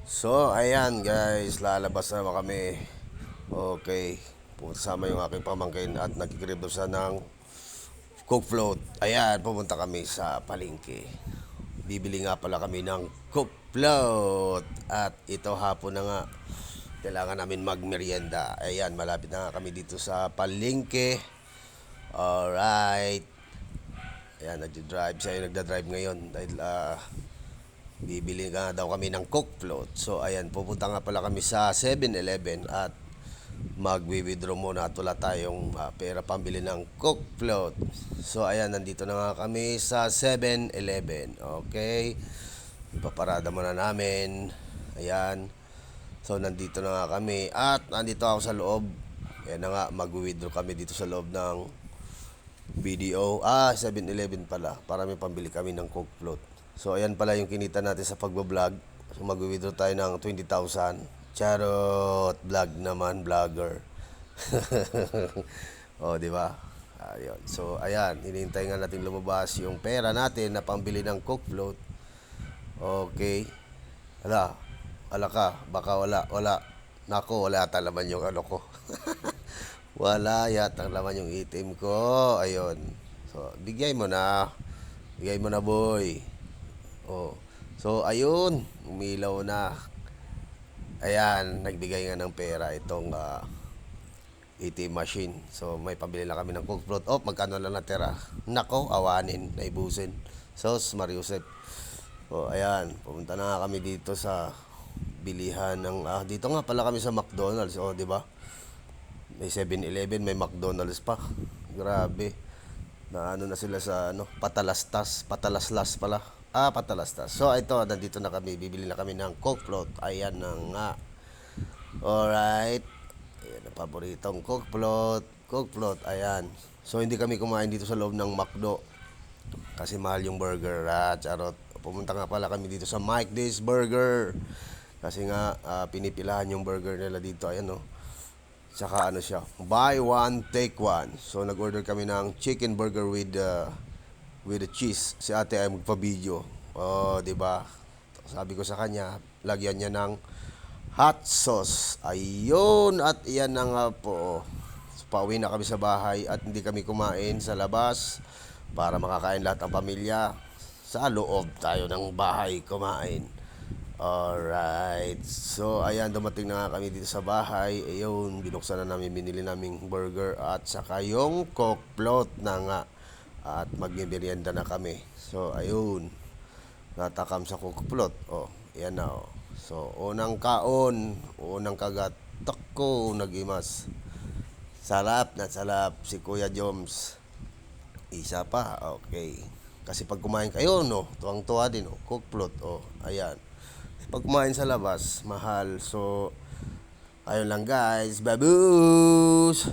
So, ayan guys, lalabas na kami. Okay, sama yung aking pamangkin at nagkikrib sa ng Coke float. Ayan, pumunta kami sa palengke. Bibili nga pala kami ng Coke float. At ito hapon na nga, kailangan namin magmerienda. Ayan, malapit na nga kami dito sa palengke. Alright. Ayan, nagdadrive siya, nagdadrive ngayon dahil bibili nga daw kami ng Coke float. So ayan, pupunta nga pala kami sa 7-Eleven at magwi-withdraw muna at wala tayong pera pambili ng Coke float. So ayan, nandito na nga kami sa 7-Eleven. Okay, ipaparada muna namin. Ayan, so nandito na nga kami at nandito ako sa loob. Ayan na nga, magwi-withdraw kami dito sa loob ng BDO. 7-Eleven pala, para may pambili kami ng Coke float. So ayan pala yung kinita natin sa pagbablog. So mag-withdraw tayo ng 20,000. Charot, vlog naman, vlogger. Oh, di ba? Ayun. So ayan, hinihintay nga natin lumabas yung pera natin na pambili ng Coke float. Okay. Ala ka, baka wala. Nako, wala yata laman yung ano ko. Wala yata laman yung item ko. Ayun. So, bigay mo na. Bigay mo na, boy. Oh. So ayun, umilaw na. Ayan, nagbigay nga ng pera itong ATM machine. So may pabili lang kami ng Coke float. Oh, magkano lang natira? Nako, awanin, naibusin. So, Mariusep. Oh, ayan, pumunta na nga kami dito sa bilihan ng dito nga pala kami sa McDonald's. Oh, di ba? May 7-Eleven, may McDonald's pa. Grabe. Na ano na sila sa patalaslas pala. Patalastas. So ito, nandito na kami, bibili na kami ng Coke float. Ayan na nga. Alright. Ayan ang paboritong Coke float. Coke float, ayan. So hindi kami kumain dito sa loob ng McDo kasi mahal yung burger. Charot. Pumunta nga pala kami dito sa Mike D's Burger kasi nga pinipilahan yung burger nila dito. Ayan, oh. Tsaka ano siya, buy one, take one. So nag-order kami ng chicken burger with the cheese. Si ate ay magpa-video. Oh, di ba? Sabi ko sa kanya, lagyan niya ng hot sauce. Ayun, at iyan na nga po. So, pauwi na kami sa bahay at hindi kami kumain sa labas para makakain lahat ng pamilya. Sa loob tayo ng bahay kumain. Alright. So, ayan, dumating na nga kami dito sa bahay. Ayun, binuksan na namin, binili naming burger at saka yung Coke float na nga. At magmerienda na kami. So, ayun. Natakam sa Coke float. Oh, yan na, oh. So, unang kaon, unang kagat. Tako, nagimas. Sarap na sarap si Kuya Joms. Isa pa, okay. Kasi pag kumain kayo, no, tuwang-tuwa din, oh. Coke float, oh, ayan. Pag kumain sa labas, mahal. So, ayun lang guys. Babush!